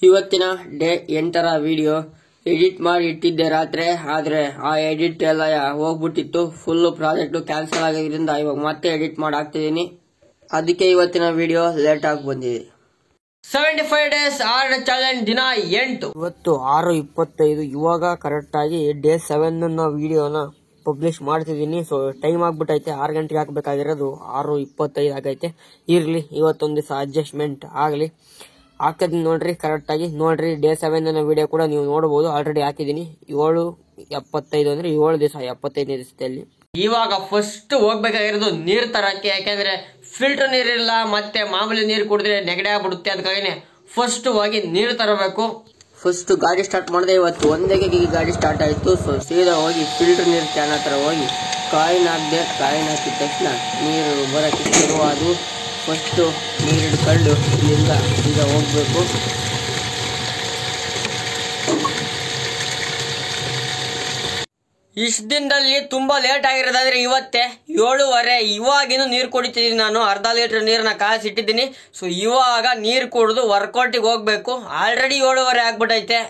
ಇವತ್ತಿನ day 8ರ video edit ಮಾಡಿ ಇಟ್ಟಿದ್ದೆ ರಾತ್ರಿ. ಆದ್ರೆ ಆ ಎಡಿಟ್ ಎಲ್ಲ ಹೋಗ್ಬಿಟ್ಟಿತ್ತು, ಫುಲ್ ಪ್ರಾಜೆಕ್ಟ್ ಕ್ಯಾನ್ಸಲ್ ಆಗಿದ್ರಿಂದ ಇವಾಗ ಮತ್ತೆ ಎಡಿಟ್ ಮಾಡಿ ಹಾಕ್ತಿದೀನಿ. ಅದಕ್ಕೆ ಇವತ್ತಿನ ವಿಡಿಯೋ ಲೇಟ್ ಆಗಿ ಬಂದಿದೆ. 75 ಡೇಸ್ ಆರ್ಡ್ ಚಾಲೆಂಜ್ ದಿನ 8. ಇವತ್ತು 6:25. ಇವಾಗ ಕರೆಕ್ಟ್ ಆಗಿ ಡೇ 7 ವಿಡಿಯೋನ ಪಬ್ಲಿಷ್ ಮಾಡ್ತಿದೀನಿ. ಸೊ ಟೈಮ್ ಆಗ್ಬಿಟ್ಟೈತೆ, 6 ಗಂಟೆಗೆ ಹಾಕ್ಬೇಕಾಗಿರೋದು 6:25 ಆಗೈತೆ. ಇರ್ಲಿ, ಇವತ್ತೊಂದ್ ದಿವಸ ಅಡ್ಜಸ್ಟ್ಮೆಂಟ್ ಆಗ್ಲಿ. ಹಾಕಿದೀನಿ ನೋಡ್ರಿ, ಕರೆಕ್ಟ್ ಆಗಿ ನೋಡ್ರಿ. ಡೇ 7 ವಿಡಿಯೋ ಕೂಡ ನೀವು ನೋಡಬಹುದು, ಆಲ್ರೆಡಿ ಹಾಕಿದೀನಿ. 7:75 ಅಂದ್ರೆ 7 ದಿವಸ, 75ನೇ ದಿವಸದಲ್ಲಿ. ಇವಾಗ ಫಸ್ಟ್ ಹೋಗ್ಬೇಕಾಗಿರೋದು ನೀರ್ ತರಕ್ಕೆ, ಯಾಕೆಂದ್ರೆ ಫಿಲ್ಟರ್ ನೀರಿಲ್ಲ, ಮತ್ತೆ ಮಾಮೂಲಿ ನೀರು ಕುಡಿದ್ರೆ ನೆಗಡಿ ಆಗ್ಬಿಡುತ್ತೆ. ಅದಕ್ಕಾಗಿ ಫಸ್ಟ್ ಹೋಗಿ ನೀರು ತರಬೇಕು. ಫಸ್ಟ್ ಗಾಡಿ ಸ್ಟಾರ್ಟ್ ಮಾಡಿದೆ. ಇವತ್ತು ಒಂದೇಗೆ ಈ ಗಾಡಿ ಸ್ಟಾರ್ಟ್ ಆಯ್ತು. ಸೊ ಸೀದಾ ಹೋಗಿ ಫಿಲ್ಟರ್ ನೀರು ಕ್ಯಾನ್ ಹತ್ರ ಹೋಗಿ ಕಾಯಿನ್ ಹಾಕಿದೆ. ಕಾಯಿನ್ ಹಾಕಿದ ತಕ್ಷಣ ನೀರು ಬರಕ್ಕೆ ಶುರುವಾದವು. ಫಸ್ಟ್ ನೀರು ಹಿಡ್ಕೊಂಡು ಇಲ್ಲಿಂದ ಈಗ ಹೋಗ್ಬೇಕು. ಇಷ್ಟ ದಿನದಲ್ಲಿ ತುಂಬಾ ಲೇಟ್ ಆಗಿರೋದಾದ್ರೆ ಇವತ್ತೇ 7:30. ಇವಾಗಿನೂ ನೀರು ಕುಡಿತಿದ್ದೀನಿ ನಾನು. ಅರ್ಧ ಲೀಟರ್ ನೀರನ್ನ ಕಾಯಿಸಿಟ್ಟಿದ್ದೀನಿ. ಸೊ ಇವಾಗ ನೀರು ಕುಡಿದು ವರ್ಕೌಟಿಗೆ ಹೋಗ್ಬೇಕು. ಆಲ್ರೆಡಿ 7:30 ಆಗ್ಬಿಟ್ಟೈತೆ.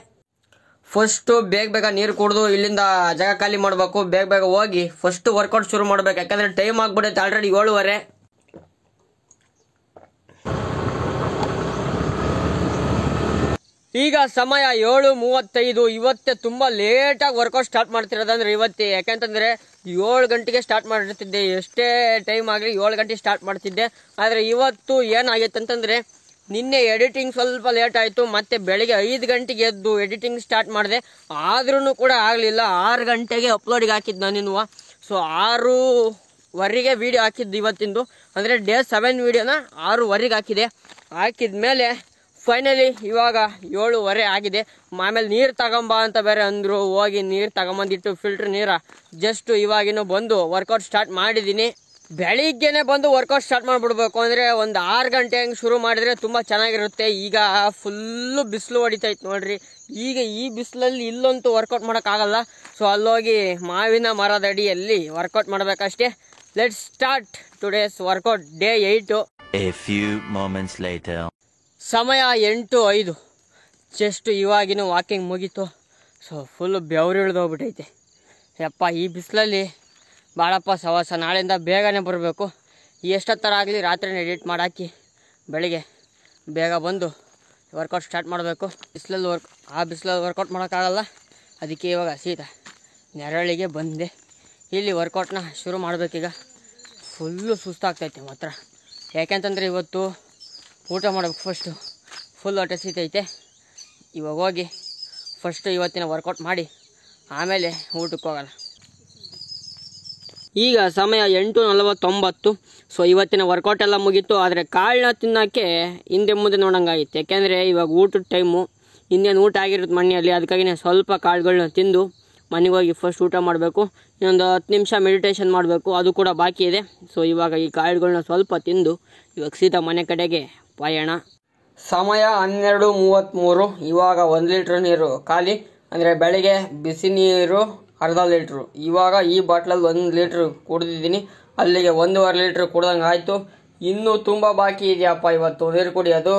ಫಸ್ಟ್ ಬೇಗ ನೀರು ಕುಡಿದು ಇಲ್ಲಿಂದ ಜಾಗ ಖಾಲಿ ಮಾಡ್ಬೇಕು. ಬೇಗ ಹೋಗಿ ಫಸ್ಟ್ ವರ್ಕೌಟ್ ಶುರು ಮಾಡ್ಬೇಕು, ಯಾಕಂದ್ರೆ ಟೈಮ್ ಆಗ್ಬಿಟ್ಟೈತೆ ಆಲ್ರೆಡಿ 7:30. ಈಗ ಸಮಯ 7:35. ಇವತ್ತೇ ತುಂಬಾ ಲೇಟಾಗಿ ವರ್ಕೌಟ್ ಸ್ಟಾರ್ಟ್ ಮಾಡ್ತಿರೋದಂದ್ರೆ ಇವತ್ತೇ. ಯಾಕಂತಂದ್ರೆ 7 ಗಂಟೆಗೆ ಸ್ಟಾರ್ಟ್ ಮಾಡಿರ್ತಿದ್ದೆ. ಎಷ್ಟೇ ಟೈಮ್ ಆಗಲಿ 7 ಗಂಟೆಗೆ ಸ್ಟಾರ್ಟ್ ಮಾಡ್ತಿದ್ದೆ. ಆದರೆ ಇವತ್ತು ಏನಾಗೈತೆ ಅಂತಂದ್ರೆ ನಿನ್ನೆ ಎಡಿಟಿಂಗ್ ಸ್ವಲ್ಪ ಲೇಟ್ ಆಯಿತು. ಮತ್ತೆ ಬೆಳಿಗ್ಗೆ 5 ಗಂಟೆಗೆ ಎದ್ದು ಎಡಿಟಿಂಗ್ ಸ್ಟಾರ್ಟ್ ಮಾಡಿದೆ. ಆದ್ರೂ ಕೂಡ ಆಗಲಿಲ್ಲ. 6 ಗಂಟೆಗೆ ಅಪ್ಲೋಡಿಗೆ ಹಾಕಿದ್ದು ನಾನಿನ್ನುವ. ಸೊ 6:15 ವಿಡಿಯೋ ಹಾಕಿದ್ದು ಇವತ್ತಿಂದು. ಅಂದರೆ ಡೇ 7 ವಿಡಿಯೋನ 6:15 ಹಾಕಿದೆ. ಹಾಕಿದ್ಮೇಲೆ ಫೈನಲಿ ಇವಾಗ 7:30 ಆಗಿದೆ. ಆಮೇಲೆ ನೀರು ತಗೊಂಬ ಅಂತ ಬೇರೆ ಅಂದರು. ಹೋಗಿ ನೀರು ತಗೊಂಬಂದಿಟ್ಟು ಫಿಲ್ಟರ್ ನೀರ ಜಸ್ಟ್ ಇವಾಗಿನೂ ಬಂದು ವರ್ಕೌಟ್ ಸ್ಟಾರ್ಟ್ ಮಾಡಿದ್ದೀನಿ. ಬೆಳಿಗ್ಗೆನೆ ಬಂದು ವರ್ಕೌಟ್ ಸ್ಟಾರ್ಟ್ ಮಾಡಿಬಿಡ್ಬೇಕು. ಅಂದರೆ ಒಂದು 6 ಗಂಟೆ ಹಂಗೆ ಶುರು ಮಾಡಿದ್ರೆ ತುಂಬ ಚೆನ್ನಾಗಿರುತ್ತೆ. ಈಗ ಫುಲ್ಲು ಬಿಸಿಲು ಹೊಡಿತೈತೆ ನೋಡ್ರಿ. ಈಗ ಈ ಬಿಸಿಲಲ್ಲಿ ಇಲ್ಲಂತೂ ವರ್ಕೌಟ್ ಮಾಡೋಕ್ಕಾಗಲ್ಲ. ಸೊ ಅಲ್ಲೋಗಿ ಮಾವಿನ ಮರದ ಅಡಿಯಲ್ಲಿ ವರ್ಕೌಟ್ ಮಾಡಬೇಕಷ್ಟೇ. Let's start today's workout day 8. A few moments later. ಸಮಯ 8:05. ಜಸ್ಟ್ ಇವಾಗಿನೂ ವಾಕಿಂಗ್ ಮುಗೀತು. ಸೊ ಫುಲ್ಲು ಬೆವರು ಇಳಿದೋಗ್ಬಿಟ್ಟೈತೆ. ಯಪ್ಪ, ಈ ಬಿಸಿಲಲ್ಲಿ ಭಾಳಪ್ಪ ಸವಾಸ. ನಾಳೆಯಿಂದ ಬೇಗನೆ ಬರಬೇಕು. ಎಷ್ಟೊತ್ತರ ಆಗಲಿ ರಾತ್ರಿನೇ ಎಡಿಟ್ ಮಾಡಾಕಿ ಬೆಳಿಗ್ಗೆ ಬೇಗ ಬಂದು ವರ್ಕೌಟ್ ಸ್ಟಾರ್ಟ್ ಮಾಡಬೇಕು. ಬಿಸಿಲಲ್ಲಿ ವರ್ಕೌಟ್ ಮಾಡೋಕ್ಕಾಗಲ್ಲ. ಅದಕ್ಕೆ ಇವಾಗ ಸೀದಾ ನೆರಳಿಗೆ ಬಂದೆ. ಇಲ್ಲಿ ವರ್ಕೌಟ್ನ ಶುರು ಮಾಡಬೇಕೀಗ. ಫುಲ್ಲು ಸುಸ್ತಾಗ್ತೈತೆ ಮಾತ್ರ. ಯಾಕೆಂತಂದರೆ ಇವತ್ತು ಊಟ ಮಾಡಬೇಕು. ಫಸ್ಟು ಫುಲ್ ಹೊಟ್ಟೆ ಸೀತೈತೆ. ಇವಾಗ ಹೋಗಿ ಫಸ್ಟು ಇವತ್ತಿನ ವರ್ಕೌಟ್ ಮಾಡಿ ಆಮೇಲೆ ಊಟಕ್ಕೆ ಹೋಗೋಣ. ಈಗ ಸಮಯ 8:49. ಸೊ ಇವತ್ತಿನ ವರ್ಕೌಟ್ ಎಲ್ಲ ಮುಗೀತು. ಆದರೆ ಕಾಳನ್ನ ತಿನ್ನೋಕ್ಕೆ ಹಿಂದೆ ಮುಂದೆ ನೋಡೋಂಗಾಗಿತ್ತು. ಯಾಕೆಂದರೆ ಇವಾಗ ಊಟದ ಟೈಮು. ಇನ್ನೇನು ಊಟ ಆಗಿರುತ್ತೆ ಮನೆಯಲ್ಲಿ. ಅದಕ್ಕಾಗಿಯೇ ಸ್ವಲ್ಪ ಕಾಳುಗಳನ್ನ ತಿಂದು ಮನೆಗೆ ಹೋಗಿ ಫಸ್ಟ್ ಊಟ ಮಾಡಬೇಕು. ಇನ್ನೊಂದು 10 ನಿಮಿಷ ಮೆಡಿಟೇಷನ್ ಮಾಡಬೇಕು, ಅದು ಕೂಡ ಬಾಕಿ ಇದೆ. ಸೊ ಇವಾಗ ಈ ಕಾಳುಗಳನ್ನ ಸ್ವಲ್ಪ ತಿಂದು ಇವಾಗ ಸೀದಾ ಮನೆ ಕಡೆಗೆ ಪಯಣ. ಸಮಯ 12:33. ಇವಾಗ 1 ಲೀಟ್ರ್ ನೀರು ಖಾಲಿ. ಅಂದರೆ ಬೆಳಗ್ಗೆ ಬಿಸಿ ನೀರು ಅರ್ಧ ಲೀಟ್ರು. ಇವಾಗ ಈ ಬಾಟ್ಲಲ್ಲಿ 1 ಲೀಟ್ರ್ ಕುಡ್ದಿದ್ದೀನಿ. ಅಲ್ಲಿಗೆ 1.5 ಲೀಟ್ರ್ ಕುಡ್ದಂಗೆ ಆಯಿತು. ಇನ್ನೂ ತುಂಬ ಬಾಕಿ ಇದೆಯಪ್ಪ ಇವತ್ತು ನೀರು ಕುಡಿಯೋದು.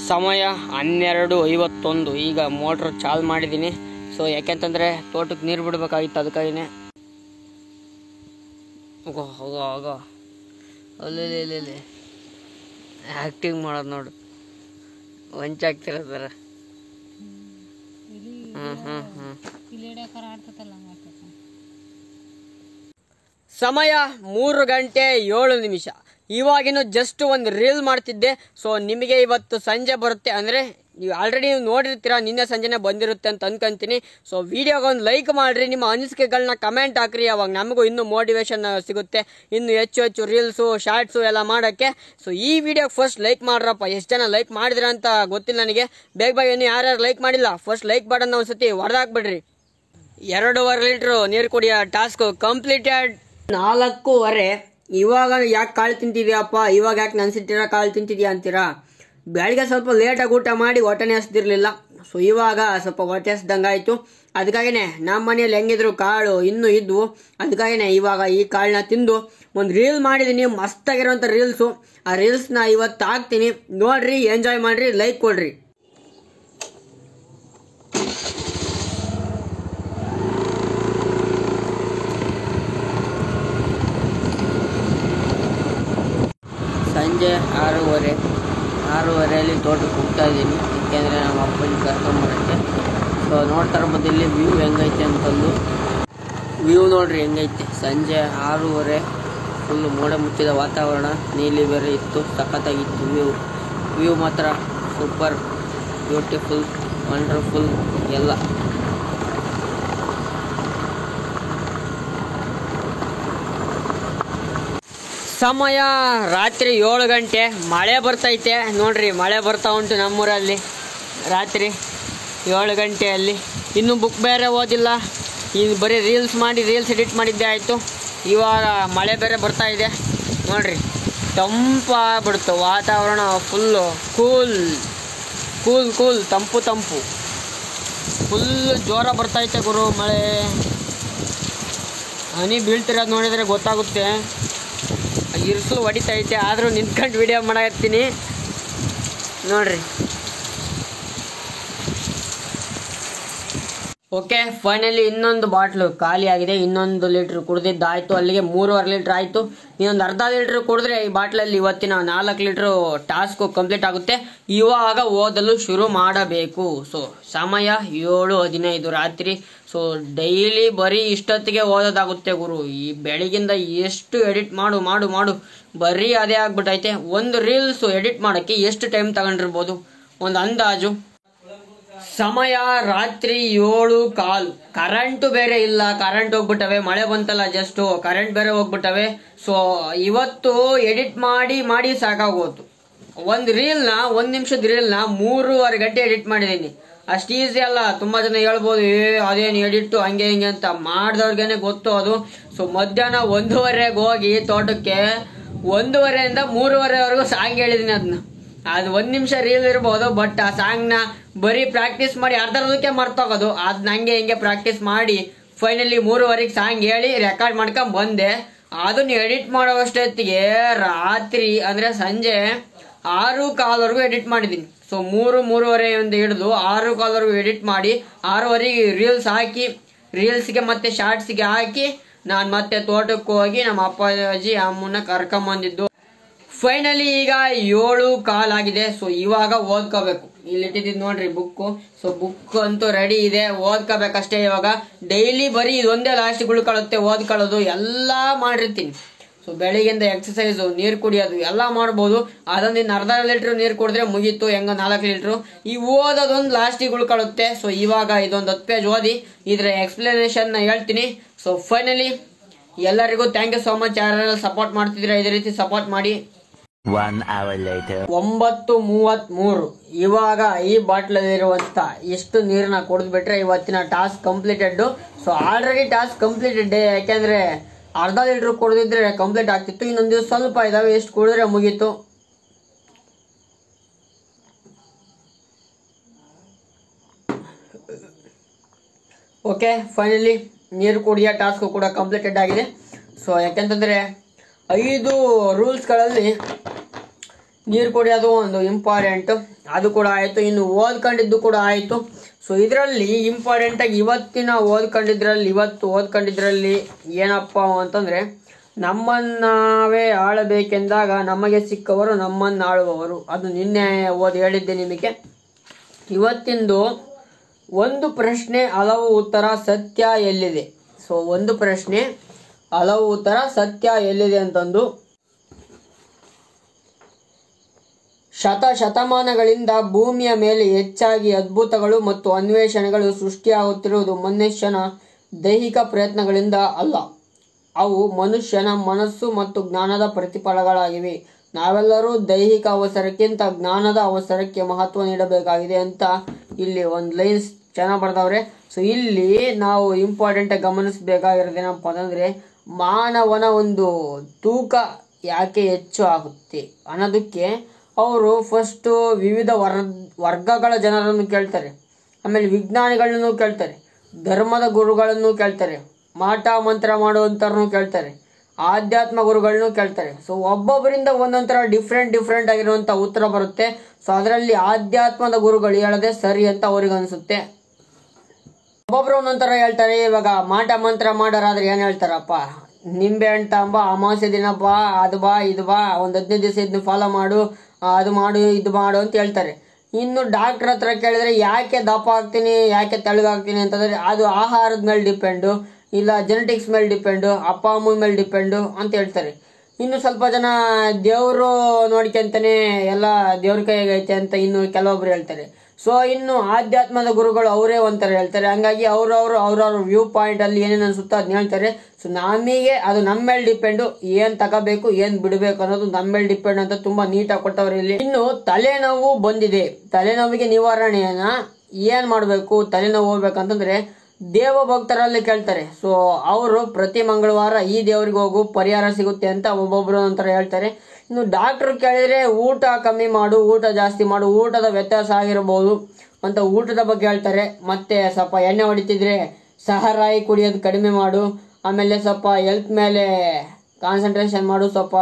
ಸಮಯ 12:51. ಈಗ ಮೋಟ್ರ್ ಚಾಲು ಮಾಡಿದ್ದೀನಿ. ಸೊ ಯಾಕೆಂತಂದರೆ ತೋಟಕ್ಕೆ ನೀರು ಬಿಡಬೇಕಾಗಿತ್ತು. ಅದಕ್ಕಾಗಿಯೇ ಹೋಗೋ ಅಲ್ಲೇ ಆ್ಯಕ್ಟಿಂಗ್ ಮಾಡೋದು ನೋಡು, ವಂಚಾಗ್ತಿರೋದಾರ. ಸಮಯ 3 ಗಂಟೆ 7 ನಿಮಿಷ. ಇವಾಗಿನೂ ಜಸ್ಟ್ ಒಂದು ರೀಲ್ ಮಾಡ್ತಿದ್ದೆ. ಸೊ ನಿಮಗೆ ಇವತ್ತು ಸಂಜೆ ಬರುತ್ತೆ, ಅಂದರೆ ನೀವು ಆಲ್ರೆಡಿ ನೀವು ನೋಡಿರ್ತೀರ, ನಿನ್ನೆ ಸಂಜೆನೇ ಬಂದಿರುತ್ತೆ ಅಂತ ಅನ್ಕೊಂತೀನಿ. ಸೊ ವಿಡಿಯೋಗೆ ಒಂದು ಲೈಕ್ ಮಾಡಿರಿ, ನಿಮ್ಮ ಅನಿಸಿಕೆಗಳನ್ನ ಕಮೆಂಟ್ ಹಾಕ್ರಿ. ಅವಾಗ ನಮಗೂ ಇನ್ನೂ ಮೋಟಿವೇಶನ್ ಸಿಗುತ್ತೆ, ಇನ್ನೂ ಹೆಚ್ಚು ರೀಲ್ಸು ಶಾರ್ಟ್ಸು ಎಲ್ಲ ಮಾಡೋಕ್ಕೆ. ಸೊ ಈ ವಿಡಿಯೋಗೆ ಫಸ್ಟ್ ಲೈಕ್ ಮಾಡ್ರಪ್ಪ. ಎಷ್ಟು ಜನ ಲೈಕ್ ಮಾಡಿದ್ರ ಅಂತ ಗೊತ್ತಿಲ್ಲ ನನಗೆ. ಬೇಗ ಇನ್ನು ಯಾರ್ಯಾರು ಲೈಕ್ ಮಾಡಿಲ್ಲ ಫಸ್ಟ್ ಲೈಕ್ ಬಟನ್ ಒಂದ್ಸತಿ ಹೊಡೆದಾಕ್ಬಿಡ್ರಿ. 2.5 ಲೀಟ್ರು ನೀರು ಕುಡಿಯೋ ಟಾಸ್ಕು ಕಂಪ್ಲೀಟೆಡ್. 4:15. ಇವಾಗ ಯಾಕೆ ಕಾಳು ತಿಂತಿದ್ಯಪ್ಪ, ಇವಾಗ ಯಾಕೆ ನೆನ್ಸಿಟ್ಟಿರೋ ಕಾಳು ತಿಂತಿದ್ಯಾ ಅಂತೀರಾ? ಬೆಳಗ್ಗೆ ಸ್ವಲ್ಪ ಲೇಟಾಗಿ ಊಟ ಮಾಡಿ ಹೊಟ್ಟೆನೇ ಹಸ್ದಿರಲಿಲ್ಲ. ಸೊ ಇವಾಗ ಸ್ವಲ್ಪ ಹೊಟ್ಟೆ ಹಸ್ದಂಗಾಯಿತು. ಅದಕ್ಕಾಗಿಯೇ ನಮ್ಮ ಮನೆಯಲ್ಲಿ ಹೆಂಗಿದ್ರು ಕಾಳು ಇನ್ನೂ ಇದ್ವು. ಅದಕ್ಕಾಗಿಯೇ ಇವಾಗ ಈ ಕಾಳನ್ನ ತಿಂದು ಒಂದು ರೀಲ್ ಮಾಡಿದ್ದೀನಿ, ಮಸ್ತಾಗಿರೋಂಥ ರೀಲ್ಸು. ಆ ರೀಲ್ಸ್ನ ಇವತ್ತು ಹಾಕ್ತೀನಿ, ನೋಡ್ರಿ, ಎಂಜಾಯ್ ಮಾಡಿರಿ, ಲೈಕ್ ಕೊಡ್ರಿ. 6:30 ತೋಟಕ್ಕೆ ಹೋಗ್ತಾ ಇದ್ದೀನಿ. ಏಕೆಂದರೆ ನಮ್ಮ ಅಪ್ಪನ ಕರ್ಕೊಂಬರಕ್ಕೆ. ಸೊ ನೋಡ್ತಾ ಇರ್ಬೋದು ಇಲ್ಲಿ ವ್ಯೂ ಹೆಂಗೈತೆ ಅಂತಂದು. ವ್ಯೂ ನೋಡ್ರಿ ಹೆಂಗೈತೆ. ಸಂಜೆ 6:30 ಫುಲ್ಲು ಮೋಡ ಮುಚ್ಚಿದ ವಾತಾವರಣ, ನೀಲಿ ಬೇರೆ ಇತ್ತು, ಸಖತ್ತಾಗಿತ್ತು ವ್ಯೂ ಮಾತ್ರ ಸೂಪರ್, ಬ್ಯೂಟಿಫುಲ್, ವಂಡರ್ಫುಲ್ ಎಲ್ಲ. ಸಮಯ ರಾತ್ರಿ 7 ಗಂಟೆ. ಮಳೆ ಬರ್ತೈತೆ ನೋಡ್ರಿ, ಮಳೆ ಬರ್ತಾ ಉಂಟು ನಮ್ಮೂರಲ್ಲಿ. ರಾತ್ರಿ 7 ಗಂಟೆಯಲ್ಲಿ ಇನ್ನೂ ಬುಕ್ ಬೇರೆ ಓದಿಲ್ಲ, ಇನ್ನು ಬರೀ ರೀಲ್ಸ್ ಎಡಿಟ್ ಮಾಡಿದ್ದೆ ಆಯಿತು. ಇವಾಗ ಮಳೆ ಬೇರೆ ಬರ್ತಾ ಇದೆ ನೋಡ್ರಿ, ತಂಪಾಗ್ಬಿಡ್ತು ವಾತಾವರಣ. ಫುಲ್ಲು ಕೂಲ್ ತಂಪು ಫುಲ್ ಜೋರ ಬರ್ತೈತೆ ಗುರು. ಮಳೆ ಹನಿ ಬೀಳ್ತಿರೋದು ನೋಡಿದರೆ ಗೊತ್ತಾಗುತ್ತೆ. ಇರ್ಸಲು ಹೊಡಿತೈತೆ, ಆದರೂ ನಿಂತ್ಕೊಂಡು ವಿಡಿಯೋ ಮಾಡತ್ತೀನಿ ನೋಡ್ರಿ. ಓಕೆ, ಫೈನಲಿ ಇನ್ನೊಂದು ಬಾಟ್ಲು ಖಾಲಿ ಆಗಿದೆ. 1 ಲೀಟ್ರ್ ಕುಡ್ದಿದ್ದಾಯಿತು, ಅಲ್ಲಿಗೆ 3.5 ಲೀಟ್ರ್ ಆಯಿತು. ಇನ್ನೊಂದು ಅರ್ಧ ಲೀಟ್ರ್ ಕುಡಿದ್ರೆ ಈ ಬಾಟ್ಲಲ್ಲಿ ಇವತ್ತಿನ 4 ಲೀಟ್ರು ಟಾಸ್ಕು ಕಂಪ್ಲೀಟ್ ಆಗುತ್ತೆ. ಇವಾಗ ಓದಲು ಶುರು ಮಾಡಬೇಕು. ಸೊ ಸಮಯ 7:15 ರಾತ್ರಿ. ಸೊ ಡೈಲಿ ಬರೀ ಇಷ್ಟೊತ್ತಿಗೆ ಓದೋದಾಗುತ್ತೆ ಗುರು. ಈ ಬೆಳಗಿಂದ ಎಷ್ಟು ಎಡಿಟ್ ಮಾಡು ಬರೀ ಅದೇ ಆಗ್ಬಿಟ್ಟೈತೆ. ಒಂದು ರೀಲ್ಸು ಎಡಿಟ್ ಮಾಡೋಕ್ಕೆ ಎಷ್ಟು ಟೈಮ್ ತಗೊಂಡಿರ್ಬೋದು ಒಂದು ಅಂದಾಜು? ಸಮಯ ರಾತ್ರಿ 7:15. ಕರೆಂಟು ಬೇರೆ ಇಲ್ಲ, ಕರೆಂಟ್ ಹೋಗ್ಬಿಟ್ಟವೆ. ಮಳೆ ಬಂತಲ್ಲ ಜಸ್ಟು, ಕರೆಂಟ್ ಬೇರೆ ಹೋಗ್ಬಿಟ್ಟವೆ. ಸೊ ಇವತ್ತು ಎಡಿಟ್ ಮಾಡಿ ಸಾಕಾಗೋತು. ಒಂದು ನಿಮಿಷದ ರೀಲ್ನ 3.5 ಗಂಟೆ ಎಡಿಟ್ ಮಾಡಿದ್ದೀನಿ. ಅಷ್ಟು ಈಸಿ ಅಲ್ಲ. ತುಂಬ ಜನ ಹೇಳ್ಬೋದು, ಅದೇನು ಎಡಿಟ್ಟು ಹಂಗೆ ಹಿಂಗೆ ಅಂತ. ಮಾಡಿದವ್ರಿಗೇನೆ ಗೊತ್ತು ಅದು. ಸೊ ಮಧ್ಯಾಹ್ನ 1:30ಗೆ ಹೋಗಿ ತೋಟಕ್ಕೆ 1:30ಇಂದ 3:30ವರೆಗೂ ಸಾಂಗ್ ಹೇಳಿದ್ದೀನಿ. ಅದು 1 ನಿಮಿಷ ರೀಲ್ ಇರ್ಬೋದು, ಬಟ್ ಆ ಸಾಂಗ್ನ ಬರೀ ಪ್ರಾಕ್ಟೀಸ್ ಮಾಡಿ ಅರ್ಧಕ್ಕೆ ಮರ್ತೋಗೋದು. ಅದನ್ನ ಹಂಗೆ ಹಿಂಗೆ ಪ್ರಾಕ್ಟೀಸ್ ಮಾಡಿ ಫೈನಲಿ 3:30ಗೆ ಸಾಂಗ್ ಹೇಳಿ ರೆಕಾರ್ಡ್ ಮಾಡ್ಕೊಂಡ್ ಬಂದೆ. ಅದನ್ನ ಎಡಿಟ್ ಮಾಡೋಷ್ಟೊತ್ತಿಗೆ ರಾತ್ರಿ ಅಂದರೆ ಸಂಜೆ 6:15ವರೆಗೂ ಎಡಿಟ್ ಮಾಡಿದ್ದೀನಿ. ಸೊ 3:30 ಹಿಡಿದು 6:15ವರೆಗೂ ಎಡಿಟ್ ಮಾಡಿ 6:30ಗೆ ರೀಲ್ಸ್ ಹಾಕಿ, ರೀಲ್ಸ್ಗೆ ಮತ್ತೆ ಶಾರ್ಟ್ಸ್ಗೆ ಹಾಕಿ ನಾನು ಮತ್ತೆ ತೋಟಕ್ಕೆ ಹೋಗಿ ನಮ್ಮ ಅಪ್ಪಾಜಿ ಅಮ್ಮನ ಕರ್ಕೊಂಬಂದಿದ್ದು. ಫೈನಲಿ ಈಗ 7:15 ಆಗಿದೆ. ಸೊ ಇವಾಗ ಓದ್ಕೋಬೇಕು. ಇಲ್ಲಿ ಇಟ್ಟಿದ್ದು ನೋಡ್ರಿ ಬುಕ್ಕು. ಸೊ ಬುಕ್ ಅಂತೂ ರೆಡಿ ಇದೆ, ಓದ್ಕೋಬೇಕಷ್ಟೇ ಇವಾಗ. ಡೈಲಿ ಬರೀ ಇದೊಂದೇ ಲಾಸ್ಟ್ ಉಳ್ಕೊಳ್ಳುತ್ತೆ ಓದ್ಕೊಳ್ಳೋದು. ಎಲ್ಲ ಮಾಡಿರ್ತೀನಿ. ಸೊ ಬೆಳಿಗ್ಗೆಯಿಂದ ಎಕ್ಸಸೈಸು, ನೀರು ಕುಡಿಯೋದು ಎಲ್ಲ ಮಾಡ್ಬೋದು. ಅದೊಂದಿನ ಅರ್ಧ ಲೀಟ್ರ್ ನೀರು ಕುಡಿದ್ರೆ ಮುಗೀತು, ಹೆಂಗೋ 4 ಲೀಟ್ರು. ಈ ಓದೋದೊಂದು ಲಾಸ್ಟಿಗೆ ಉಳ್ಕೊಳ್ಳುತ್ತೆ. ಸೊ ಇವಾಗ ಇದೊಂದು 10 ಪೇಜ್ ಓದಿ ಇದರ ಎಕ್ಸ್ಪ್ಲನೇಷನ್ನ ಹೇಳ್ತೀನಿ. ಸೊ ಫೈನಲಿ ಎಲ್ಲರಿಗೂ ಥ್ಯಾಂಕ್ ಯು ಸೋ ಮಚ್. ಯಾರೆಲ್ಲ ಸಪೋರ್ಟ್ ಮಾಡ್ತಿದ್ರೆ ಇದೇ ರೀತಿ ಸಪೋರ್ಟ್ ಮಾಡಿ. 1 hour later. 9:33. ಇವಾಗ ಈ ಬಾಟ್ಲಲ್ಲಿರುವಂತ ಇಷ್ಟು ನೀರನ್ನ ಕುಡಿದ್ಬಿಟ್ರೆ ಇವತ್ತಿನ task completed. So already task completed, ಯಾಕೆಂದ್ರೆ ಅರ್ಧ ಲೀಟ್ರ್ ಕುಡಿದಿದ್ರೆ ಕಂಪ್ಲೀಟ್ ಆಗ್ತಿತ್ತು. ಇನ್ನೊಂದು ಸ್ವಲ್ಪ ಇದಾವೆ, ಎಷ್ಟು ಕುಡಿದ್ರೆ ಮುಗೀತು. ಓಕೆ, ಫೈನಲಿ ನೀರು ಕುಡಿಯೋ ಟಾಸ್ಕ್ ಕೂಡ ಕಂಪ್ಲೀಟೆಡ್ ಆಗಿದೆ. ಸೊ ಯಾಕೆಂತಂದರೆ 5 ರೂಲ್ಸ್ಗಳಲ್ಲಿ ನೀರು ಕುಡಿಯೋದು ಒಂದು ಇಂಪಾರ್ಟೆಂಟ್, ಅದು ಕೂಡ ಆಯಿತು. ಇನ್ನು ಓದ್ಕೊಂಡಿದ್ದು ಕೂಡ ಆಯಿತು. ಸೊ ಇದರಲ್ಲಿ ಇಂಪಾರ್ಟೆಂಟಾಗಿ ಇವತ್ತು ಓದ್ಕೊಂಡಿದ್ರಲ್ಲಿ ಏನಪ್ಪ ಅಂತಂದರೆ, ನಮ್ಮನ್ನಾವೇ ಆಳಬೇಕೆಂದಾಗ ನಮಗೆ ಸಿಕ್ಕವರು ನಮ್ಮನ್ನು ಆಳುವವರು. ಅದು ನಿನ್ನೆ ಹೇಳಿದ್ದೆ ನಿಮಗೆ. ಇವತ್ತಿಂದು ಒಂದು ಪ್ರಶ್ನೆ ಹಲವು ಉತ್ತರ, ಸತ್ಯ ಎಲ್ಲಿದೆ? ಸೊ ಒಂದು ಪ್ರಶ್ನೆ ಹಲವು ಉತ್ತರ, ಸತ್ಯ ಎಲ್ಲಿದೆ ಅಂತಂದು. ಶತಮಾನಗಳಿಂದ ಭೂಮಿಯ ಮೇಲೆ ಹೆಚ್ಚಾಗಿ ಅದ್ಭುತಗಳು ಮತ್ತು ಅನ್ವೇಷಣೆಗಳು ಸೃಷ್ಟಿಯಾಗುತ್ತಿರುವುದು ಮನುಷ್ಯನ ದೈಹಿಕ ಪ್ರಯತ್ನಗಳಿಂದ ಅಲ್ಲ. ಅವು ಮನುಷ್ಯನ ಮನಸ್ಸು ಮತ್ತು ಜ್ಞಾನದ ಪ್ರತಿಫಲಗಳಾಗಿವೆ. ನಾವೆಲ್ಲರೂ ದೈಹಿಕ ಅವಸರಕ್ಕಿಂತ ಜ್ಞಾನದ ಅವಸರಕ್ಕೆ ಮಹತ್ವ ನೀಡಬೇಕಾಗಿದೆ ಅಂತ ಇಲ್ಲಿ ಒಂದು ಲೈನ್ಸ್ ಚೆನ್ನಾಗಿ ಬರ್ದವ್ರೆ. ಸೊ ಇಲ್ಲಿ ನಾವು ಇಂಪಾರ್ಟೆಂಟಾಗಿ ಗಮನಿಸಬೇಕಾಗಿರೋದೇನಪ್ಪ ಅಂತಂದರೆ, ಮಾನವನ ಒಂದು ತೂಕ ಯಾಕೆ ಹೆಚ್ಚು ಆಗುತ್ತೆ ಅನ್ನೋದಕ್ಕೆ ಅವರು ಫಸ್ಟು ವಿವಿಧ ವರ್ಗಗಳ ಜನರನ್ನು ಕೇಳ್ತಾರೆ, ಆಮೇಲೆ ವಿಜ್ಞಾನಿಗಳನ್ನು ಕೇಳ್ತಾರೆ, ಧರ್ಮದ ಗುರುಗಳನ್ನು ಕೇಳ್ತಾರೆ, ಮಾಟ ಮಂತ್ರ ಮಾಡುವಂಥವ್ರನ್ನು ಕೇಳ್ತಾರೆ, ಆಧ್ಯಾತ್ಮ ಗುರುಗಳನ್ನು ಕೇಳ್ತಾರೆ. ಸೊ ಒಬ್ಬೊಬ್ಬರಿಂದ ಒಂದೊಂಥರ ಡಿಫ್ರೆಂಟ್ ಆಗಿರುವಂಥ ಉತ್ತರ ಬರುತ್ತೆ. ಸೊ ಅದರಲ್ಲಿ ಆಧ್ಯಾತ್ಮದ ಗುರುಗಳು ಹೇಳೋದೇ ಸರಿ ಅಂತ ಅವ್ರಿಗೆ ಅನಿಸುತ್ತೆ. ಒಬ್ಬೊಬ್ರು ಒಂದೊಂಥರ ಹೇಳ್ತಾರೆ. ಇವಾಗ ಮಾಟ ಮಂತ್ರ ಮಾಡೋರಾದ್ರೆ ಏನು ಹೇಳ್ತಾರಪ್ಪ, ನಿಂಬೆ ಹಣ್ಣು ತಗೊಂಬ, ಅಮಾವಾಸ್ಯೆ ದಿನ ಬಾ, ಅದು ಬಾ ಇದು ಬಾ, ಒಂದು 15 ದಿವಸ ಇದನ್ನ ಫಾಲೋ ಮಾಡು, ಅದು ಮಾಡು ಇದು ಮಾಡು ಅಂತ ಹೇಳ್ತಾರೆ. ಇನ್ನು ಡಾಕ್ಟರ್ ಹತ್ರ ಕೇಳಿದ್ರೆ ಯಾಕೆ ದಪ್ಪ ಆಗ್ತೀನಿ, ಯಾಕೆ ತೆಳ್ಳಗಾಗ್ತೀನಿ ಅಂತಂದರೆ ಅದು ಆಹಾರದ ಮೇಲೆ ಡಿಪೆಂಡು, ಇಲ್ಲ ಜೆನೆಟಿಕ್ಸ್ ಮೇಲೆ ಡಿಪೆಂಡು, ಅಪ್ಪ ಅಮ್ಮನ ಮೇಲೆ ಡಿಪೆಂಡು ಅಂತ ಹೇಳ್ತಾರೆ. ಇನ್ನು ಸ್ವಲ್ಪ ಜನ ದೇವರು ನೋಡ್ಕೊಂತಾನೆ ಎಲ್ಲ ದೇವ್ರ ಕೈಗೈತೆ ಅಂತ ಇನ್ನು ಕೆಲವೊಬ್ರು ಹೇಳ್ತಾರೆ. ಸೊ ಇನ್ನು ಆಧ್ಯಾತ್ಮದ ಗುರುಗಳು ಅವರೇ ಒಂಥರ ಹೇಳ್ತಾರೆ. ಹಂಗಾಗಿ ಅವ್ರವ್ರ ವ್ಯೂ ಪಾಯಿಂಟ್ ಅಲ್ಲಿ ಏನೇನು ಅನ್ಸುತ್ತೋ ಅದನ್ನ ಹೇಳ್ತಾರೆ. ಸೊ ನಮಗೆ ಅದು ನಮ್ಮ ಮೇಲೆ ಡಿಪೆಂಡು, ಏನ್ ತಗೋಬೇಕು ಏನ್ ಬಿಡಬೇಕು ಅನ್ನೋದು ನಮ್ಮ ಮೇಲೆ ಡಿಪೆಂಡ್ ಅಂತ ತುಂಬಾ ನೀಟಾಗಿ ಕೊಟ್ಟವ್ರೆ ಇಲ್ಲಿ. ಇನ್ನು ತಲೆನೋವು ಬಂದಿದೆ, ತಲೆನೋವಿಗೆ ನಿವಾರಣೆಯನ್ನ ಏನ್ ಮಾಡ್ಬೇಕು, ತಲೆನೋವು ಹೋಗ್ಬೇಕಂತಂದ್ರೆ ದೇವ ಭಕ್ತರಲ್ಲಿ ಕೇಳ್ತಾರೆ. ಸೊ ಅವರು ಪ್ರತಿ ಮಂಗಳವಾರ ಈ ದೇವ್ರಿಗೆ ಹೋಗು ಪರಿಹಾರ ಸಿಗುತ್ತೆ ಅಂತ ಒಬ್ಬೊಬ್ರು ಒಂಥರ ಹೇಳ್ತಾರೆ. ಇನ್ನು ಡಾಕ್ಟರ್ ಕೇಳಿದ್ರೆ ಊಟ ಕಮ್ಮಿ ಮಾಡು, ಊಟ ಜಾಸ್ತಿ ಮಾಡು, ಊಟದ ವ್ಯತ್ಯಾಸ ಆಗಿರಬಹುದು ಅಂತ ಊಟದ ಬಗ್ಗೆ ಹೇಳ್ತಾರೆ. ಮತ್ತೆ ಸ್ವಲ್ಪ ಎಣ್ಣೆ ಹೊಡಿತಿದ್ರೆ ಸಹರಾಯಿ ಕುಡಿಯೋದು ಕಡಿಮೆ ಮಾಡು, ಆಮೇಲೆ ಸ್ವಲ್ಪ ಹೆಲ್ತ್ ಮೇಲೆ ಕಾನ್ಸಂಟ್ರೇಷನ್ ಮಾಡು, ಸ್ವಲ್ಪ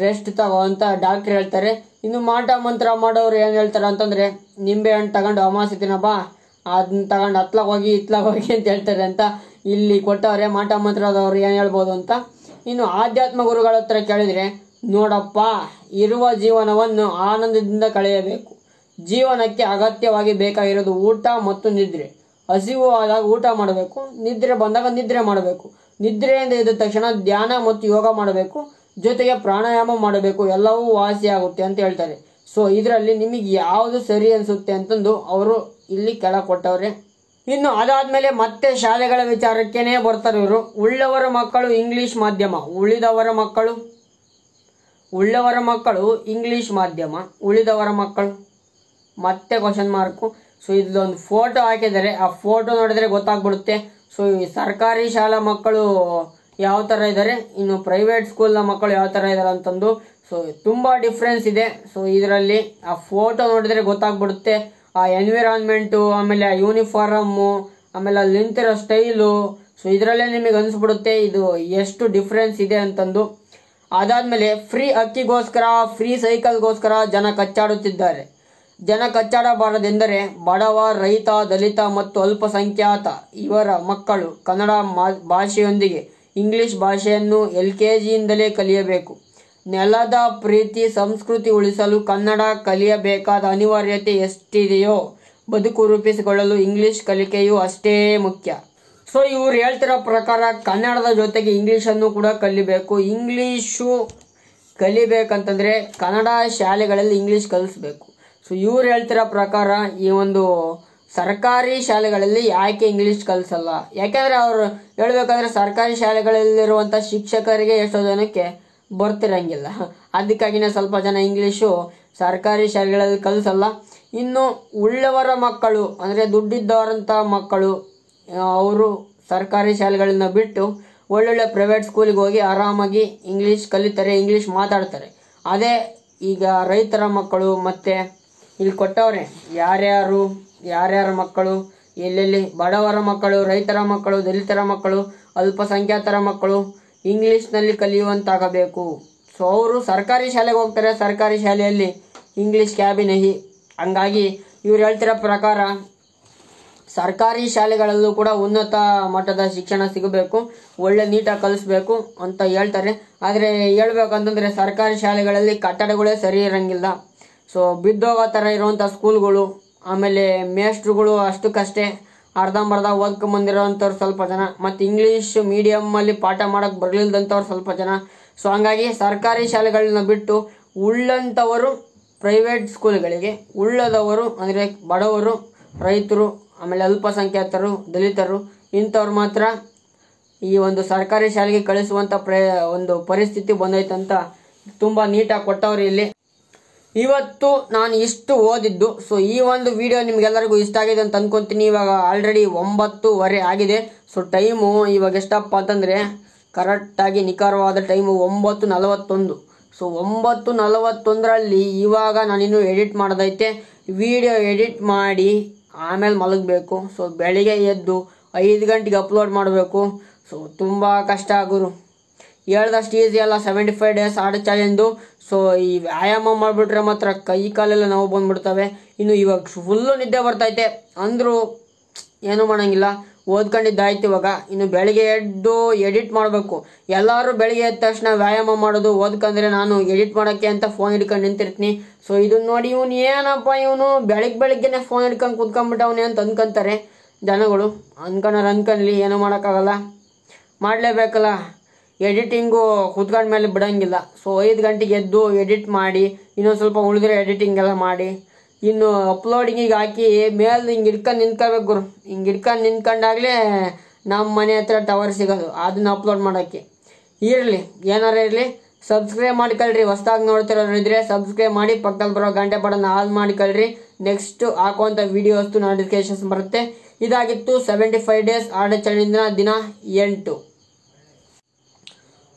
ರೆಸ್ಟ್ ತಗೋ ಅಂತ ಡಾಕ್ಟರ್ ಹೇಳ್ತಾರೆ. ಇನ್ನು ಮಾಟ ಮಂತ್ರ ಮಾಡೋರು ಏನು ಹೇಳ್ತಾರೆ ಅಂತಂದ್ರೆ ನಿಂಬೆ ಹಣ್ಣು ತಗೊಂಡು ಅಮಾವಾಸ್ಯೆ ದಿನ ಬಾ, ಅದನ್ನ ತಗೊಂಡು ಇತ್ಲಾಗ ಹೋಗಿ ಅಂತ ಹೇಳ್ತಾರೆ ಅಂತ ಇಲ್ಲಿ ಕೊಟ್ಟವ್ರೆ ಮಾಟ ಮಂತ್ರದವ್ರು ಏನು ಹೇಳ್ಬೋದು ಅಂತ. ಇನ್ನು ಆಧ್ಯಾತ್ಮ ಗುರುಗಳ ಹತ್ರ ಕೇಳಿದ್ರೆ ನೋಡಪ್ಪ, ಇರುವ ಜೀವನವನ್ನು ಆನಂದದಿಂದ ಕಳೆಯಬೇಕು. ಜೀವನಕ್ಕೆ ಅಗತ್ಯವಾಗಿ ಬೇಕಾಗಿರೋದು ಊಟ ಮತ್ತು ನಿದ್ರೆ. ಹಸಿವು ಆದಾಗ ಊಟ ಮಾಡಬೇಕು, ನಿದ್ರೆ ಬಂದಾಗ ನಿದ್ರೆ ಮಾಡಬೇಕು, ನಿದ್ರೆಯಿಂದ ಎದ್ದ ತಕ್ಷಣ ಧ್ಯಾನ ಮತ್ತು ಯೋಗ ಮಾಡಬೇಕು, ಜೊತೆಗೆ ಪ್ರಾಣಾಯಾಮ ಮಾಡಬೇಕು, ಎಲ್ಲವೂ ವಾಸಿಯಾಗುತ್ತೆ ಅಂತ ಹೇಳ್ತಾರೆ. ಸೊ ಇದರಲ್ಲಿ ನಿಮಗೆ ಯಾವುದು ಸರಿ ಅನಿಸುತ್ತೆ ಅಂತಂದು ಅವರು ಇಲ್ಲಿ ಕೆಳಗೆ ಕೊಟ್ಟವ್ರೆ. ಇನ್ನು ಅದಾದ್ಮೇಲೆ ಮತ್ತೆ ಶಾಲೆಗಳ ವಿಚಾರಕ್ಕೇನೆ ಬರ್ತಾರೆ ಇವರು. ಉಳ್ಳವರ ಮಕ್ಕಳು ಇಂಗ್ಲಿಷ್ ಮಾಧ್ಯಮ, ಉಳಿದವರ ಮಕ್ಕಳು ಇಂಗ್ಲಿಷ್ ಮಾಧ್ಯಮ, ಉಳಿದವರ ಮಕ್ಕಳು ಮತ್ತೆ ಕ್ವಶನ್ ಮಾರ್ಕು. ಸೊ ಇದೊಂದು ಫೋಟೋ ಹಾಕಿದ್ದಾರೆ, ಆ ಫೋಟೋ ನೋಡಿದ್ರೆ ಗೊತ್ತಾಗ್ಬಿಡುತ್ತೆ. ಸೊ ಈ ಸರ್ಕಾರಿ ಶಾಲಾ ಮಕ್ಕಳು ಯಾವ ಥರ ಇದ್ದಾರೆ, ಇನ್ನು ಪ್ರೈವೇಟ್ ಸ್ಕೂಲ್ನ ಮಕ್ಕಳು ಯಾವ ಥರ ಇದ್ದಾರೆ ಅಂತಂದು. ಸೊ ತುಂಬ ಡಿಫ್ರೆನ್ಸ್ ಇದೆ. ಸೊ ಇದರಲ್ಲಿ ಆ ಫೋಟೋ ನೋಡಿದ್ರೆ ಗೊತ್ತಾಗ್ಬಿಡುತ್ತೆ. ಆ ಎನ್ವಿರಾನ್ಮೆಂಟು, ಆಮೇಲೆ ಆ ಯೂನಿಫಾರ್ಮು, ಆಮೇಲೆ ಅಲ್ಲಿ ನಿಂತಿರೋ ಸ್ಟೈಲು, ಸೊ ಇದರಲ್ಲೇ ನಿಮಗೆ ಅನಿಸ್ಬಿಡುತ್ತೆ ಇದು ಎಷ್ಟು ಡಿಫ್ರೆನ್ಸ್ ಇದೆ ಅಂತಂದು. ಅದಾದಮೇಲೆ ಫ್ರೀ ಅಕ್ಕಿಗೋಸ್ಕರ, ಫ್ರೀ ಸೈಕಲ್ಗೋಸ್ಕರ ಜನ ಕಚ್ಚಾಡುತ್ತಿದ್ದಾರೆ. ಜನ ಕಚ್ಚಾಡಬಾರದೆಂದರೆ ಬಡವ, ರೈತ, ದಲಿತ ಮತ್ತು ಅಲ್ಪಸಂಖ್ಯಾತ ಇವರ ಮಕ್ಕಳು ಕನ್ನಡ ಭಾಷೆಯೊಂದಿಗೆ ಇಂಗ್ಲಿಷ್ ಭಾಷೆಯನ್ನು LKGಯಿಂದಲೇ ಕಲಿಯಬೇಕು. ನೆಲದ ಪ್ರೀತಿ, ಸಂಸ್ಕೃತಿ ಉಳಿಸಲು ಕನ್ನಡ ಕಲಿಯಬೇಕಾದ ಅನಿವಾರ್ಯತೆ ಎಷ್ಟಿದೆಯೋ ಬದುಕು ರೂಪಿಸಿಕೊಳ್ಳಲು ಇಂಗ್ಲಿಷ್ ಕಲಿಕೆಯೂ ಅಷ್ಟೇ ಮುಖ್ಯ. ಸೊ ಇವ್ರು ಹೇಳ್ತಿರೋ ಪ್ರಕಾರ ಕನ್ನಡದ ಜೊತೆಗೆ ಇಂಗ್ಲೀಷನ್ನು ಕೂಡ ಕಲಿಬೇಕು. ಇಂಗ್ಲೀಷು ಕಲಿಬೇಕಂತಂದರೆ ಕನ್ನಡ ಶಾಲೆಗಳಲ್ಲಿ ಇಂಗ್ಲೀಷ್ ಕಲಿಸ್ಬೇಕು. ಸೊ ಇವ್ರು ಹೇಳ್ತಿರೋ ಪ್ರಕಾರ ಈ ಒಂದು ಸರ್ಕಾರಿ ಶಾಲೆಗಳಲ್ಲಿ ಯಾಕೆ ಇಂಗ್ಲೀಷ್ ಕಲಿಸಲ್ಲ, ಯಾಕೆಂದರೆ ಅವರು ಹೇಳ್ಬೇಕಂದ್ರೆ ಸರ್ಕಾರಿ ಶಾಲೆಗಳಲ್ಲಿರುವಂಥ ಶಿಕ್ಷಕರಿಗೆ ಎಷ್ಟೋ ಜನಕ್ಕೆ ಬರ್ತಿರಂಗಿಲ್ಲ. ಅದಕ್ಕಾಗಿನೇ ಸ್ವಲ್ಪ ಜನ ಇಂಗ್ಲೀಷು ಸರ್ಕಾರಿ ಶಾಲೆಗಳಲ್ಲಿ ಕಲಿಸಲ್ಲ. ಇನ್ನು ಉಳ್ಳವರ ಮಕ್ಕಳು ಅಂದರೆ ದುಡ್ಡಿದ್ದವರಂಥ ಮಕ್ಕಳು ಅವರು ಸರ್ಕಾರಿ ಶಾಲೆಗಳನ್ನ ಬಿಟ್ಟು ಒಳ್ಳೊಳ್ಳೆ ಪ್ರೈವೇಟ್ ಸ್ಕೂಲಿಗೆ ಹೋಗಿ ಆರಾಮಾಗಿ ಇಂಗ್ಲೀಷ್ ಕಲಿತಾರೆ, ಇಂಗ್ಲೀಷ್ ಮಾತಾಡ್ತಾರೆ. ಅದೇ ಈಗ ರೈತರ ಮಕ್ಕಳು ಮತ್ತು ಇಲ್ಲಿ ಕೊಟ್ಟವ್ರೆ ಯಾರ್ಯಾರ ಮಕ್ಕಳು ಎಲ್ಲೆಲ್ಲಿ ಬಡವರ ಮಕ್ಕಳು, ರೈತರ ಮಕ್ಕಳು, ದಲಿತರ ಮಕ್ಕಳು, ಅಲ್ಪಸಂಖ್ಯಾತರ ಮಕ್ಕಳು ಇಂಗ್ಲೀಷ್ನಲ್ಲಿ ಕಲಿಯುವಂತಾಗಬೇಕು. ಸೊ ಅವರು ಸರ್ಕಾರಿ ಶಾಲೆಗೆ ಹೋಗ್ತಾರೆ, ಸರ್ಕಾರಿ ಶಾಲೆಯಲ್ಲಿ ಇಂಗ್ಲೀಷ್ ಕ್ಯಾಬಿನಹಿ. ಹಂಗಾಗಿ ಇವ್ರು ಹೇಳ್ತಿರೋ ಪ್ರಕಾರ ಸರ್ಕಾರಿ ಶಾಲೆಗಳಲ್ಲೂ ಕೂಡ ಉನ್ನತ ಮಟ್ಟದ ಶಿಕ್ಷಣ ಸಿಗಬೇಕು, ಒಳ್ಳೆ ನೀಟಾಗಿ ಕಲಿಸ್ಬೇಕು ಅಂತ ಹೇಳ್ತಾರೆ. ಆದರೆ ಹೇಳ್ಬೇಕಂತಂದರೆ ಸರ್ಕಾರಿ ಶಾಲೆಗಳಲ್ಲಿ ಕಟ್ಟಡಗಳೇ ಸರಿ ಇರೋಂಗಿಲ್ಲ. ಸೊ ಬಿದ್ದೋಗೋ ಥರ ಇರುವಂಥ ಸ್ಕೂಲ್ಗಳು, ಆಮೇಲೆ ಮೇಸ್ಟ್ರುಗಳು ಅಷ್ಟಕ್ಕಷ್ಟೇ ಅರ್ಧಂಬರ್ಧ ಓದ್ಕೊಂಬಂದಿರೋವಂಥವ್ರು ಸ್ವಲ್ಪ ಜನ, ಮತ್ತು ಇಂಗ್ಲೀಷ್ ಮೀಡಿಯಮ್ಮಲ್ಲಿ ಪಾಠ ಮಾಡೋಕ್ಕೆ ಬರಲಿಲ್ಲದಂಥವ್ರು ಸ್ವಲ್ಪ ಜನ. ಸೊ ಹಂಗಾಗಿ ಸರ್ಕಾರಿ ಶಾಲೆಗಳನ್ನ ಬಿಟ್ಟು ಉಳ್ಳಂಥವರು ಪ್ರೈವೇಟ್ ಸ್ಕೂಲ್ಗಳಿಗೆ, ಉಳ್ಳದವರು ಅಂದರೆ ಬಡವರು, ರೈತರು, ಆಮೇಲೆ ಅಲ್ಪಸಂಖ್ಯಾತರು, ದಲಿತರು ಇಂಥವ್ರು ಮಾತ್ರ ಈ ಒಂದು ಸರ್ಕಾರಿ ಶಾಲೆಗೆ ಕಳಿಸುವಂಥ ಒಂದು ಪರಿಸ್ಥಿತಿ ಬಂದೈತಂತ ತುಂಬ ನೀಟಾಗಿ ಕೊಟ್ಟವ್ರು ಇಲ್ಲಿ. ಇವತ್ತು ನಾನು ಇಷ್ಟು ಓದಿದ್ದು. ಸೊ ಈ ಒಂದು ವಿಡಿಯೋ ನಿಮ್ಗೆಲ್ಲರಿಗೂ ಇಷ್ಟ ಆಗಿದೆ ಅಂತ ಅನ್ಕೊಂತೀನಿ. ಇವಾಗ ಆಲ್ರೆಡಿ 9:30 ಆಗಿದೆ. ಸೊ ಟೈಮು ಇವಾಗ ಎಷ್ಟಪ್ಪ ಅಂತಂದರೆ ಕರೆಕ್ಟಾಗಿ ನಿಖರವಾದ ಟೈಮು 9:41. ಸೊ 9:41ರಲ್ಲಿ ಇವಾಗ ನಾನಿನ್ನು ಎಡಿಟ್ ಮಾಡೋದೈತೆ. ವಿಡಿಯೋ ಎಡಿಟ್ ಮಾಡಿ ಆಮೇಲೆ ಮಲಗಬೇಕು. ಸೊ ಬೆಳಿಗ್ಗೆ ಎದ್ದು 5 ಗಂಟೆಗೆ ಅಪ್ಲೋಡ್ ಮಾಡಬೇಕು. ಸೊ ತುಂಬ ಕಷ್ಟ ಗುರು, ಹೇಳ್ದಷ್ಟು ಈಸಿ ಅಲ್ಲ. 75 ಡೇಸ್ ಆಡ್ ಚಾಲೆಂಜು. ಸೊ ಈ ವ್ಯಾಯಾಮ ಮಾಡಿಬಿಟ್ರೆ ಮಾತ್ರ ಕೈ ಕಾಲೆಲ್ಲ ನೋವು ಬಂದ್ಬಿಡ್ತವೆ. ಇನ್ನು ಇವಾಗ ಫುಲ್ಲು ನಿದ್ದೆ ಬರ್ತೈತೆ ಅಂದರೂ ಏನೂ ಮಾಡೋಂಗಿಲ್ಲ. ಓದ್ಕೊಂಡಿದ್ದಾಯ್ತು. ಇವಾಗ ಇನ್ನು ಬೆಳಿಗ್ಗೆ ಎದ್ದು ಎಡಿಟ್ ಮಾಡಬೇಕು. ಎಲ್ಲರೂ ಬೆಳಿಗ್ಗೆ ಎದ್ದ ತಕ್ಷಣ ವ್ಯಾಯಾಮ ಮಾಡೋದು ಓದ್ಕಂದ್ರೆ ನಾನು ಎಡಿಟ್ ಮಾಡೋಕ್ಕೆ ಅಂತ ಫೋನ್ ಹಿಡ್ಕೊಂಡು ನಿಂತಿರ್ತೀನಿ. ಸೊ ಇದನ್ನ ನೋಡಿ ಇವನು ಏನಪ್ಪ ಇವನು ಬೆಳಿಗ್ಗೆನೆ ಫೋನ್ ಹಿಡ್ಕೊಂಡು ಕುತ್ಕೊಂಡ್ಬಿಟ್ಟವನೇ ಅಂತ ಅನ್ಕೊಂತಾರೆ ಜನಗಳು. ಅನ್ಕೊಳ್ಳಿ, ಏನೂ ಮಾಡೋಕ್ಕಾಗಲ್ಲ, ಮಾಡಲೇಬೇಕಲ್ಲ. ಎಡಿಟಿಂಗು ಕುತ್ಕೊಂಡ ಮೇಲೆ ಬಿಡೋಂಗಿಲ್ಲ. ಸೊ 5 ಗಂಟೆಗೆ ಎದ್ದು ಎಡಿಟ್ ಮಾಡಿ, ಇನ್ನೊಂದು ಸ್ವಲ್ಪ ಉಳಿದ್ರೆ ಎಡಿಟಿಂಗ್ ಎಲ್ಲ ಮಾಡಿ, ಇನ್ನು ಅಪ್ಲೋಡಿಂಗಿಗೆ ಹಾಕಿ ಮೇಲೆ ಹಿಂಗೆ ಹಿಡ್ಕೊಂಡು ನಿಂತ್ಕೋಬೇಕು ಗುರು. ಹಿಂಗೆ ಹಿಡ್ಕೊಂಡು ನಿಂತ್ಕೊಂಡಾಗಲೇ ನಮ್ಮ ಮನೆ ಹತ್ರ ಟವರ್ ಸಿಗೋದು ಅದನ್ನ ಅಪ್ಲೋಡ್ ಮಾಡೋಕ್ಕೆ. ಇರಲಿ, ಏನಾರ ಇರಲಿ, ಸಬ್ಸ್ಕ್ರೈಬ್ ಮಾಡ್ಕೊಳ್ರಿ. ಹೊಸ್ದಾಗಿ ನೋಡ್ತಿರೋರು ಇದ್ರೆ ಸಬ್ಸ್ಕ್ರೈಬ್ ಮಾಡಿ, ಪಕ್ಕದಲ್ಲಿ ಬರೋ ಗಂಟೆ ಬಟನ್ ಆನ್ ಮಾಡ್ಕೊಳ್ರಿ. ನೆಕ್ಸ್ಟ್ ಹಾಕುವಂಥ ವೀಡಿಯೋಸ್ತು ನೋಟಿಫಿಕೇಶನ್ಸ್ ಬರುತ್ತೆ. ಇದಾಗಿತ್ತು 75 ಡೇಸ್ ಆರ್ಡರ್ ಚಾಲೆಂಜಿನ ದಿನ 8.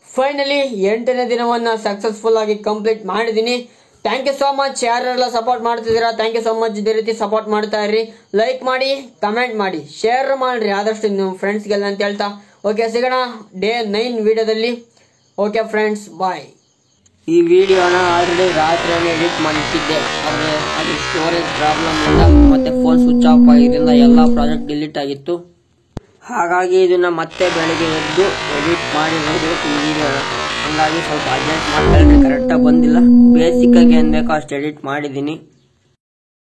ಫೈನಲಿ 8ನೇ ದಿನವನ್ನು ಸಕ್ಸಸ್ಫುಲ್ ಆಗಿ ಕಂಪ್ಲೀಟ್ ಮಾಡಿದ್ದೀನಿ. Thank you so much. ಯಾರೆಲ್ಲ ಸಪೋರ್ಟ್ ಮಾಡ್ತಿದ್ದೀರಾ, ಥ್ಯಾಂಕ್ ಯು ಸೋ ಮಚ್. ಇದೇ ರೀತಿ ಸಪೋರ್ಟ್ ಮಾಡ್ತಾ ಇರ್ರಿ. ಲೈಕ್ ಮಾಡಿ, ಕಮೆಂಟ್ ಮಾಡಿ, ಶೇರ್ ಮಾಡಿರಿ ಆದಷ್ಟು ನಿಮ್ಮ ಫ್ರೆಂಡ್ಸ್ಗೆಲ್ಲ ಅಂತ ಹೇಳ್ತಾ ಓಕೆ, ಸಿಗೋಣ ಡೇ 9 ವಿಡಿಯೋದಲ್ಲಿ. ಓಕೆ ಫ್ರೆಂಡ್ಸ್, ಬಾಯ್. ಈ ವಿಡಿಯೋನ ಆಲ್ರೆಡಿ ರಾತ್ರಿನೇ ಎಡಿಟ್ ಮಾಡಿಟ್ಟಿದ್ದೆ, ಆದರೆ ಅದು ಸ್ಟೋರೇಜ್ ಪ್ರಾಬ್ಲಮ್ ಇಂದ ಮತ್ತೆ ಫೋನ್ ಸ್ವಿಚ್ ಆಫ್ ಆಗಿದ್ದರಿಂದ ಎಲ್ಲ ಪ್ರಾಜೆಕ್ಟ್ ಡಿಲೀಟ್ ಆಗಿತ್ತು. ಹಾಗಾಗಿ ಇದನ್ನ ಮತ್ತೆ ಬೆಳಿಗ್ಗೆ ಎದ್ದು ಎಡಿಟ್ ಮಾಡಿರೋದು ಈ ವಿಡಿಯೋನ. ಹಂಗಾಗಿ ಸ್ವಲ್ಪ ಅಡ್ಜಸ್ಟ್ ಮಾಡ್ಕೊಳ್ಳಿ, ಕರೆಕ್ಟಾಗಿ ಬಂದಿಲ್ಲ. ಬೇಸಿಕ್ಕಾಗಿ ಏನು ಬೇಕೋ ಅಷ್ಟು ಎಡಿಟ್ ಮಾಡಿದ್ದೀನಿ.